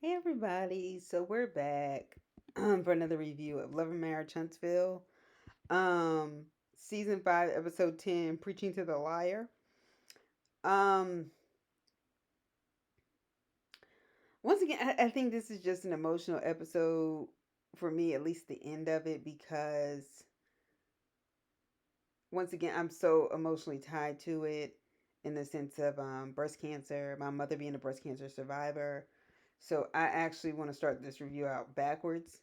Hey everybody, so we're back for another review of Love and Marriage Huntsville. Um Season 5, episode 10, Preaching to the Liar. Um Once again, I think this is just an emotional episode for me, at least the end of it, because once again, I'm so emotionally tied to it in the sense of breast cancer, my mother being a breast cancer survivor. So I actually want to start this review out backwards.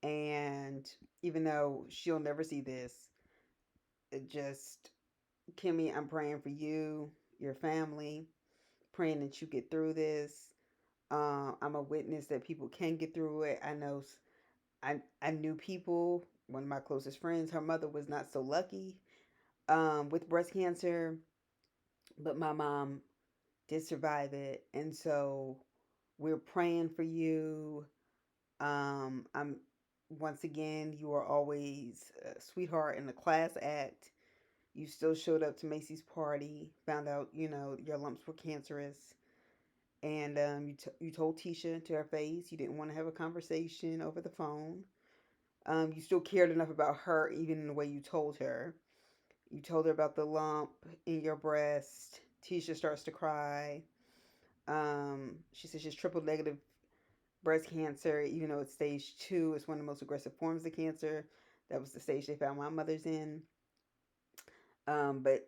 And even though she'll never see this, it just, Kimmy, I'm praying for you, your family, praying that you get through this. I'm a witness that people can get through it. I knew people, one of my closest friends, her mother was not so lucky with breast cancer, but my mom did survive it. And so we're praying for you. I'm Once again, you are always a sweetheart in the class act. You still showed up to Macy's party, found out, your lumps were cancerous. And you told Tisha to her face you didn't want to have a conversation over the phone. You still cared enough about her, even in the way you told her. You told her about the lump in your breast. Tisha starts to cry. She says she's triple negative breast cancer, even though it's stage 2. It's one of the most aggressive forms of cancer. That was the stage they found my mother's in. But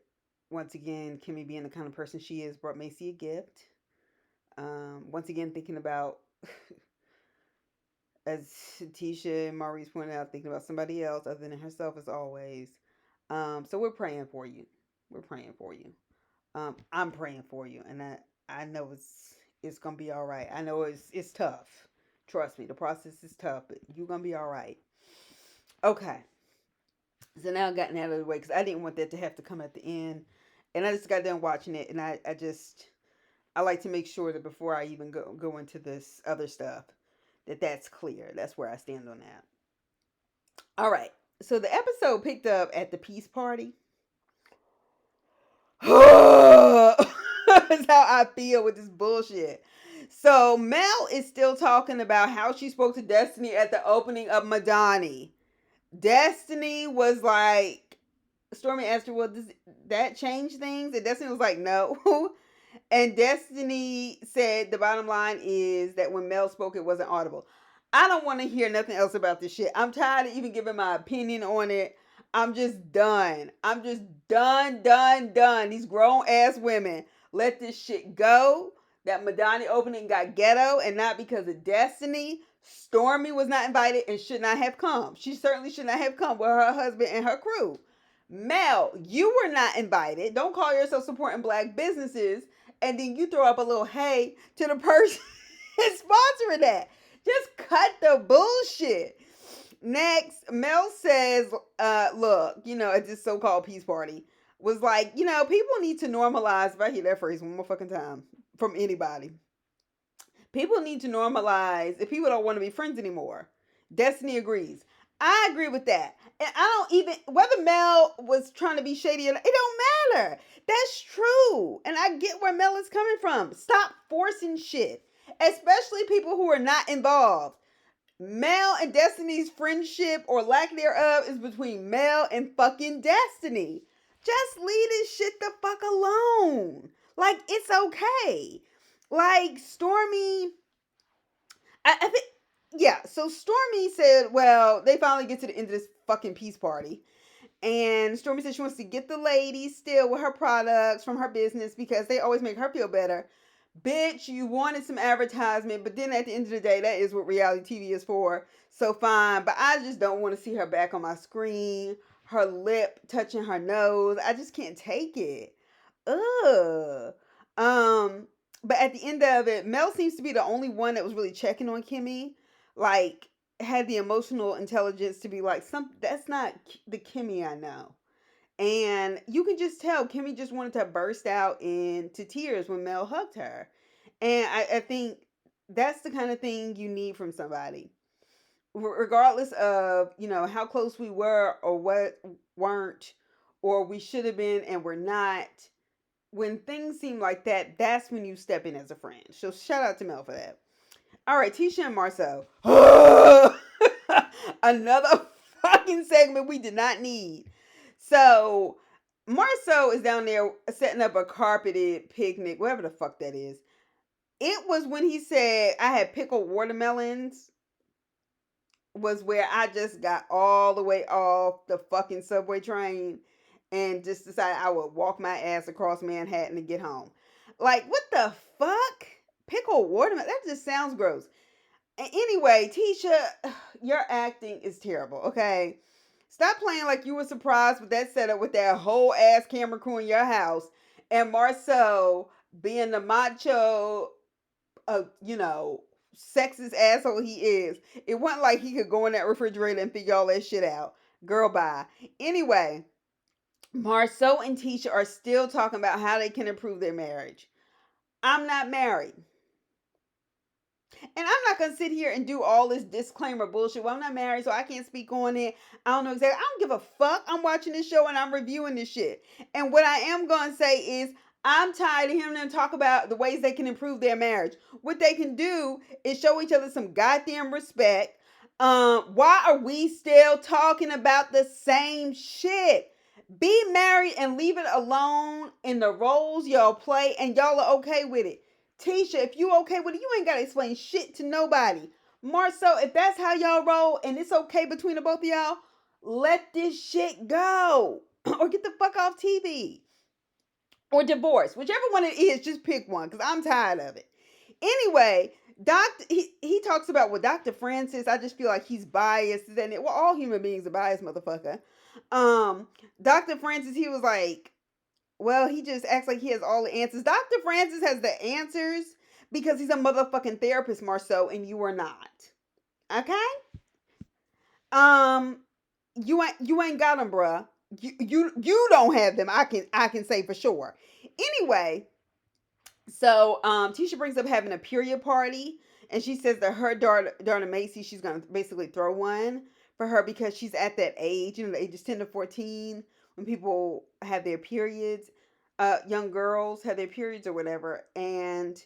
once again, Kimmy, being the kind of person she is, brought Macy a gift. Once again, thinking about, as Tisha and Maurice pointed out, thinking about somebody else other than herself as always. So we're praying for you. We're praying for you. I'm praying for you, and I know it's gonna be all right. I know it's tough. Trust me, the process is tough, but you're gonna be all right. Okay, so now I've gotten out of the way because I didn't want that to have to come at the end, and I just got done watching it, and I like to make sure that before I even go into this other stuff, that's clear. That's where I stand on that. All right, so the episode picked up at the peace party. That's how I feel with this bullshit. So Mel is still talking about how she spoke to Destiny at the opening of Madani. Destiny was like, Stormy asked her, well, does that change things? And Destiny was like, no. And Destiny said the bottom line is that when Mel spoke, it wasn't audible. I don't want to hear nothing else about this shit. I'm tired of even giving my opinion on it. I'm just done. I'm just done, done, done. These grown ass women let this shit go. That Madani opening got ghetto, and not because of Destiny. Stormy was not invited and should not have come. She certainly should not have come with her husband and her crew. Mel, you were not invited. Don't call yourself supporting black businesses and then you throw up a little hey to the person sponsoring that. Just cut the bullshit. Next, Mel says, look, at this so-called peace party, was like, people need to normalize, if I hear that phrase one more fucking time from anybody, people need to normalize if people don't want to be friends anymore. Destiny agrees. I agree with that. And I don't even, whether Mel was trying to be shady or not, it don't matter. That's true. And I get where Mel is coming from. Stop forcing shit, especially people who are not involved. Mel and Destiny's friendship or lack thereof is between Mel and fucking Destiny. Just leave this shit the fuck alone. Like, it's okay. Like, Stormy, I think, yeah. So Stormy said, well, they finally get to the end of this fucking peace party. And Stormy said she wants to get the ladies still with her products from her business because they always make her feel better. Bitch, you wanted some advertisement, but then at the end of the day, that is what reality TV is for. So fine, but I just don't want to see her back on my screen, her lip touching her nose. I just can't take it. Ugh. But at the end of it, Mel seems to be the only one that was really checking on Kimmy. Like, had the emotional intelligence to be like, that's not the Kimmy I know. And you can just tell Kimmy just wanted to burst out into tears when Mel hugged her. And I think that's the kind of thing you need from somebody. Regardless of, how close we were or what weren't, or we should have been and we're not. When things seem like that, that's when you step in as a friend. So shout out to Mel for that. All right, Tisha and Marceau. Another fucking segment we did not need. So Marceau is down there setting up a carpeted picnic, whatever the fuck that is. It was when he said I had pickled watermelons, was where I just got all the way off the fucking subway train and just decided I would walk my ass across Manhattan to get home. Like, what the fuck? Pickled watermelon? That just sounds gross. Anyway, Tisha, your acting is terrible, okay? Stop playing like you were surprised with that setup with that whole ass camera crew in your house and Marceau being the macho, you know, sexist asshole he is. It wasn't like he could go in that refrigerator and figure all that shit out. Girl, bye. Anyway, Marceau and Tisha are still talking about how they can improve their marriage. I'm not married. And I'm not gonna sit here and do all this disclaimer bullshit. Well, I'm not married, so I can't speak on it. I don't know exactly. I don't give a fuck. I'm watching this show and I'm reviewing this shit. And what I am gonna say is I'm tired of hearing them talk about the ways they can improve their marriage. What they can do is show each other some goddamn respect. Why are we still talking about the same shit? Be married and leave it alone in the roles y'all play, and y'all are okay with it. Tisha, if you okay with it, you ain't gotta explain shit to nobody. Marceau, if that's how y'all roll and it's okay between the both of y'all, let this shit go. Or get the fuck off TV. Or divorce. Whichever one it is, just pick one, because I'm tired of it. Anyway, he talks about with Dr. Francis. I just feel like he's biased. And well, all human beings are biased, motherfucker. Dr. Francis, he was like, well, he just acts like he has all the answers. Dr. Francis has the answers because he's a motherfucking therapist, Marceau, and you are not. Okay? Um, you ain't got them, bruh. You don't have them. I can say for sure. Anyway, so Tisha brings up having a period party, and she says that her daughter Macy, she's gonna basically throw one for her because she's at that age, the ages 10 to 14, when people have their periods, young girls have their periods or whatever, and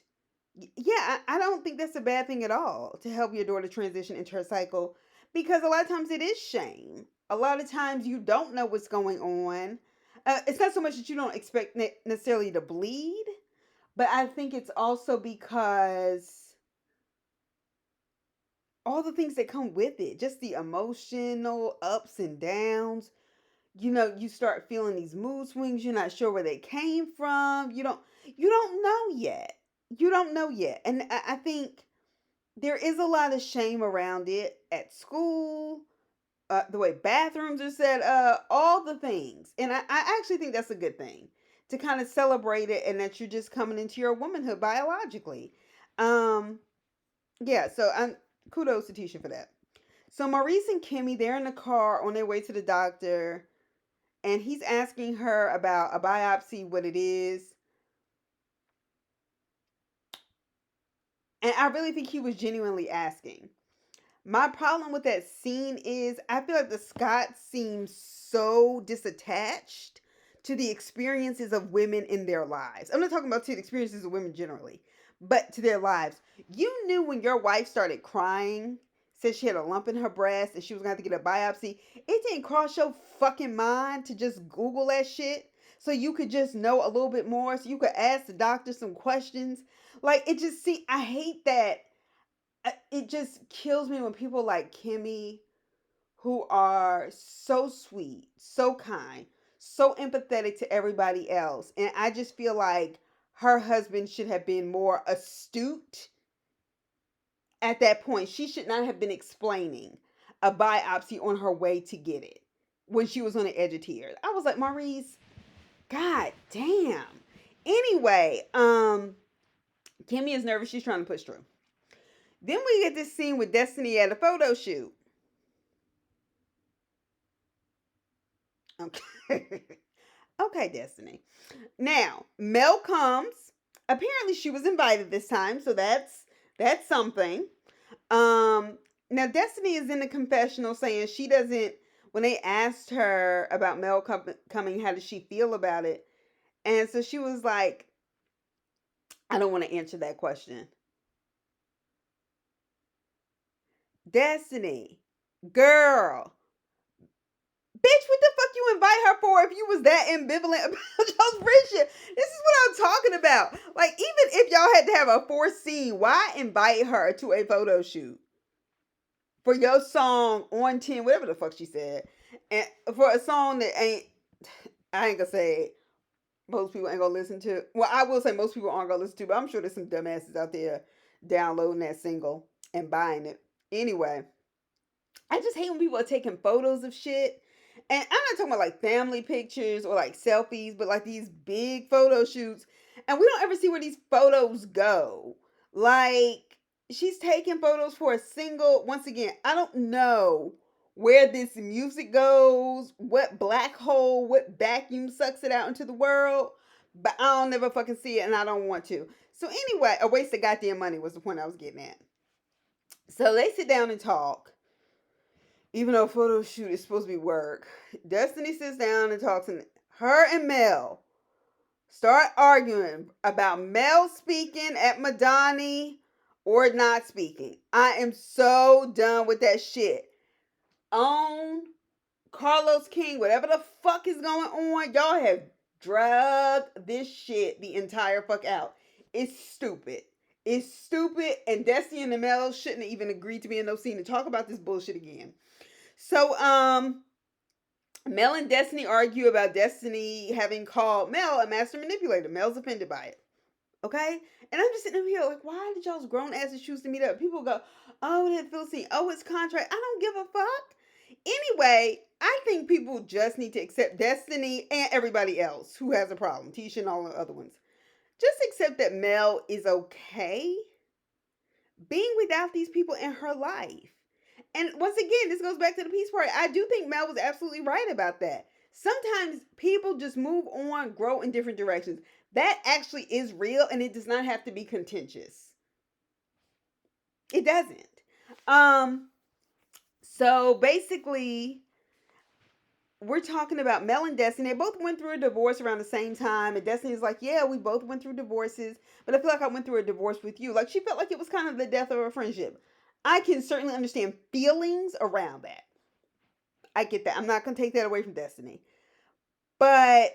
yeah, I don't think that's a bad thing at all to help your daughter transition into her cycle because a lot of times it is shame. A lot of times you don't know what's going on. It's not so much that you don't expect necessarily to bleed, but I think it's also because all the things that come with it, just the emotional ups and downs. You start feeling these mood swings. You're not sure where they came from. You don't know yet. You don't know yet, and I think there is a lot of shame around it at school. The way bathrooms are set up, all the things. And I actually think that's a good thing to kind of celebrate it and that you're just coming into your womanhood biologically. Um, yeah, so I'm kudos to Tisha for that. So Maurice and Kimmy, they're in the car on their way to the doctor, and he's asking her about a biopsy, what it is. And I really think he was genuinely asking. My problem with that scene is I feel like the Scott seems so disattached to the experiences of women in their lives. I'm not talking about to the experiences of women generally, but to their lives. You knew when your wife started crying, said she had a lump in her breast and she was going to have to get a biopsy. It didn't cross your fucking mind to just Google that shit so you could just know a little bit more, so you could ask the doctor some questions. Like, it just, see, I hate that. It just kills me when people like Kimmy, who are so sweet, so kind, so empathetic to everybody else, and I just feel like her husband should have been more astute at that point. She should not have been explaining a biopsy on her way to get it when she was on the edge of tears. I was like, Maurice, god damn. Anyway, Kimmy is nervous. She's trying to push through. Then we get this scene with Destiny at a photo shoot. Okay. Okay, Destiny. Now, Mel comes. Apparently she was invited this time, so that's something. Now Destiny is in the confessional saying she doesn't, when they asked her about Mel coming, how does she feel about it? And so she was like, I don't want to answer that question. Destiny, girl, bitch, what the fuck you invite her for if you was that ambivalent about y'all's friendship? This is what I'm talking about. Like, even if y'all had to have a fourth scene, why invite her to a photo shoot for your song on 10, whatever the fuck she said, and for a song that ain't, I ain't gonna say most people ain't gonna listen to. Well, I will say most people aren't gonna listen to, but I'm sure there's some dumbasses out there downloading that single and buying it. Anyway, I just hate when people are taking photos of shit. And I'm not talking about like family pictures or like selfies, but like these big photo shoots. And we don't ever see where these photos go. Like, she's taking photos for a single. Once again, I don't know where this music goes, what black hole, what vacuum sucks it out into the world. But I don't never fucking see it and I don't want to. So, anyway, a waste of goddamn money was the point I was getting at. So, they sit down and talk even though photo shoot is supposed to be work. Destiny sits down and talks, and her and Mel start arguing about Mel speaking at Madani or not speaking. I am so done with that shit. On Carlos King, whatever the fuck is going on, y'all have drugged this shit the entire fuck out. It's stupid. It's stupid, and Destiny and the Mel shouldn't have even agreed to be in no scene to talk about this bullshit again. So, Mel and Destiny argue about Destiny having called Mel a master manipulator. Mel's offended by it. Okay? And I'm just sitting here like, why did y'all's grown asses choose to meet up? People go, oh, that Philistine. Oh, it's contract. I don't give a fuck. Anyway, I think people just need to accept Destiny and everybody else who has a problem. Tisha and all the other ones. Just accept that Mel is okay being without these people in her life. And once again, this goes back to the peace party. I do think Mel was absolutely right about that. Sometimes people just move on, grow in different directions. That actually is real, and it does not have to be contentious. It doesn't. So basically, we're talking about Mel and Destiny. They both went through a divorce around the same time, and Destiny's like, yeah, we both went through divorces, but I feel like I went through a divorce with you. Like, she felt like it was kind of the death of a friendship. I can certainly understand feelings around that. I get that. I'm not going to take that away from Destiny. But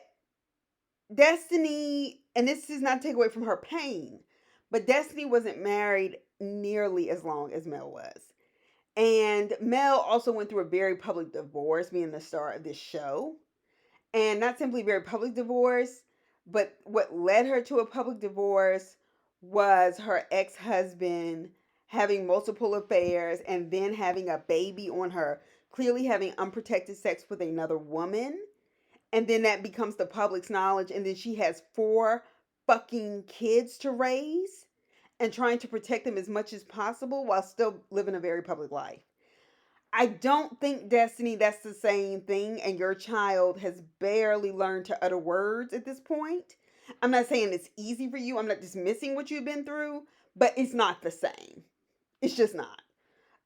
Destiny, and this is not to take away from her pain, but Destiny wasn't married nearly as long as Mel was. And Mel also went through a very public divorce, being the star of this show. And not simply very public divorce, but what led her to a public divorce was her ex-husband having multiple affairs and then having a baby on her, clearly having unprotected sex with another woman. And then that becomes the public's knowledge. And then she has 4 fucking kids to raise and trying to protect them as much as possible while still living a very public life. I don't think, Destiny, that's the same thing, and your child has barely learned to utter words at this point. I'm not saying it's easy for you. I'm not dismissing what you've been through, but it's not the same. It's just not.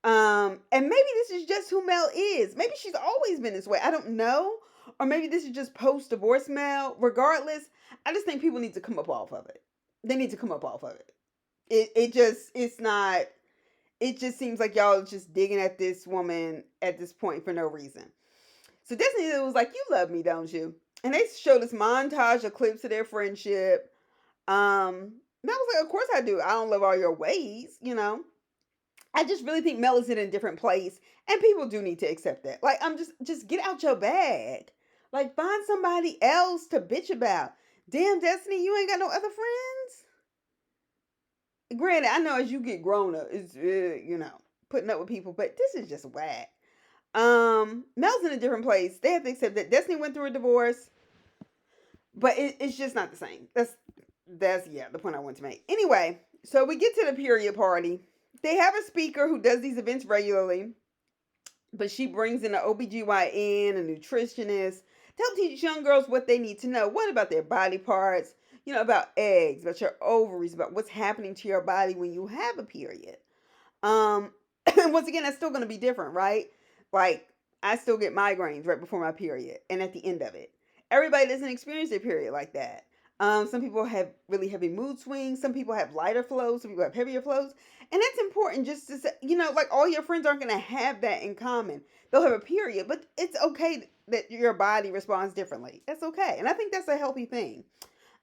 And maybe this is just who Mel is. Maybe she's always been this way. I don't know. Or maybe this is just post-divorce Mel. Regardless, I just think people need to come up off of it. They need to come up off of it. It's not, it just seems like y'all just digging at this woman at this point for no reason. So Destiny was like, you love me, don't you? And they showed this montage of clips of their friendship. Mel was like, of course I do. I don't love all your ways, you know. I just really think Mel is in a different place, and people do need to accept that. Like, I'm just get out your bag. Like, find somebody else to bitch about. Damn, Destiny, you ain't got no other friends. Granted, I know as you get grown up, it's putting up with people, but this is just whack. Mel's in a different place. They have to accept that Destiny went through a divorce, but it's just not the same. That's the point I want to make. Anyway, so we get to the period party. They have a speaker who does these events regularly, but she brings in an OBGYN, a nutritionist, to help teach young girls what they need to know. What about their body parts? About eggs, about your ovaries, about what's happening to your body when you have a period. And once again, that's still going to be different, right? Like, I still get migraines right before my period and at the end of it. Everybody doesn't experience their period like that. Some people have really heavy mood swings. Some people have lighter flows. Some people have heavier flows. And that's important just to say, like all your friends aren't going to have that in common. They'll have a period, but it's okay that your body responds differently. That's okay. And I think that's a healthy thing.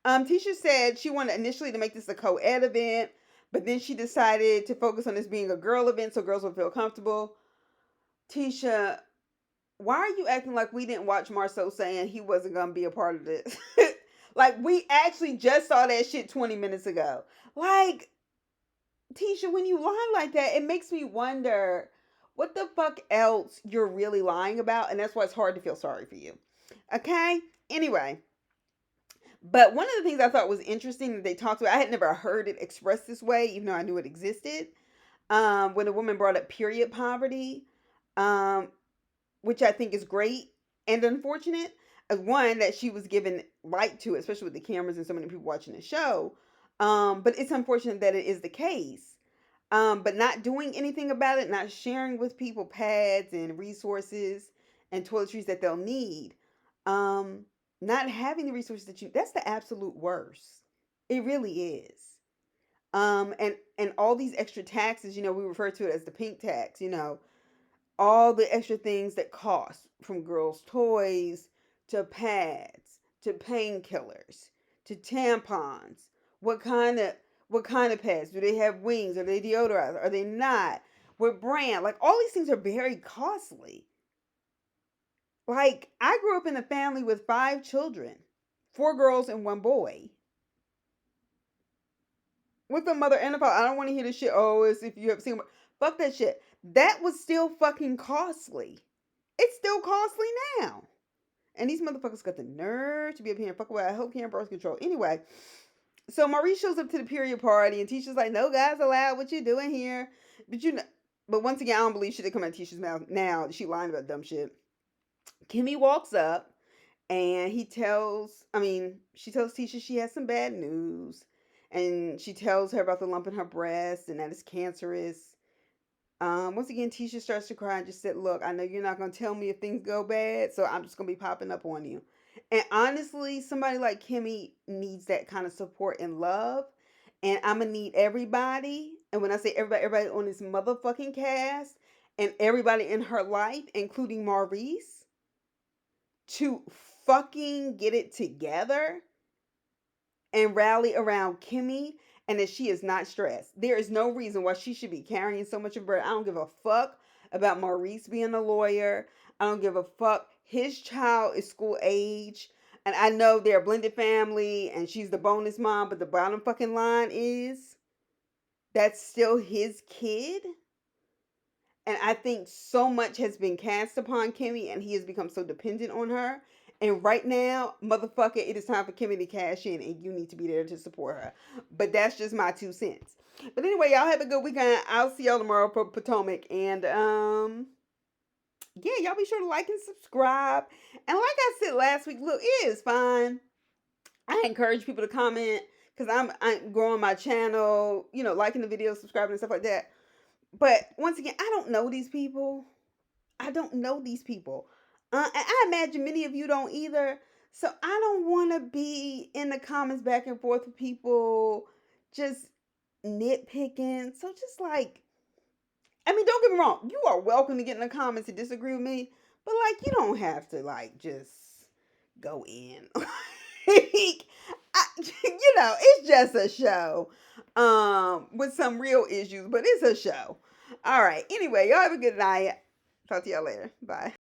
Tisha said she wanted initially to make this a co-ed event, but then she decided to focus on this being a girl event so girls would feel comfortable. Tisha, why are you acting like we didn't watch Marceau saying he wasn't gonna be a part of this? Like we actually just saw that shit 20 minutes ago. Like, Tisha, when you lie like that, it makes me wonder what the fuck else you're really lying about, and that's why it's hard to feel sorry for you. Okay? Anyway, but one of the things I thought was interesting that they talked about, I had never heard it expressed this way, even though I knew it existed. When a woman brought up period poverty, um, which I think is great and unfortunate. As one that she was given light to, especially with the cameras and so many people watching the show. But it's unfortunate that it is the case. But not doing anything about it, not sharing with people pads and resources and toiletries that they'll need. Not having the resources that's the absolute worst. It really is. And all these extra taxes, we refer to it as the pink tax, all the extra things that cost, from girls' toys to pads to painkillers to tampons. What kind of pads? Do they have wings? Are they deodorized? Are they not? What brand? Like all these things are very costly. Like I grew up in a family with 5 children, 4 girls and 1 boy. With a mother and a father. I don't want to hear this shit. Oh, it's if you have seen. Fuck that shit. That was still fucking costly. It's still costly now. And these motherfuckers got the nerve to be up here and fuck away. I hope he birth control. Anyway, so Maurice shows up to the period party and Tisha's like, no guys allowed. What you doing here? But once again, I don't believe shit that come out of Tisha's mouth now. She lying about dumb shit. Kimmy walks up and she tells Tisha she has some bad news. And she tells her about the lump in her breast and that it's cancerous. Once again, Tisha starts to cry and just said, look, I know you're not going to tell me if things go bad, so I'm just going to be popping up on you. And honestly, somebody like Kimmy needs that kind of support and love. And I'm going to need everybody. And when I say everybody on this motherfucking cast and everybody in her life, including Maurice, to fucking get it together and rally around Kimmy, and that she is not stressed. There is no reason why she should be carrying so much of burden. I don't give a fuck about Maurice being a lawyer. I don't give a fuck. His child is school age. And I know they're a blended family and she's the bonus mom, but the bottom fucking line is that's still his kid. And I think so much has been cast upon Kimmy and he has become so dependent on her. And right now, motherfucker, it is time for Kimmy to cash in and you need to be there to support her. But that's just my 2 cents. But anyway, y'all have a good weekend. I'll see y'all tomorrow for Potomac. And yeah, y'all be sure to like and subscribe. And like I said last week, look, it is fine. I encourage people to comment because I'm growing my channel, liking the videos, subscribing and stuff like that. But once again, I don't know these people. And I imagine many of you don't either. So I don't want to be in the comments back and forth with people just nitpicking. So just like, don't get me wrong. You are welcome to get in the comments and disagree with me. But like, you don't have to like just go in. It's just a show with some real issues. But it's a show. All right. Anyway, y'all have a good night. Talk to y'all later. Bye.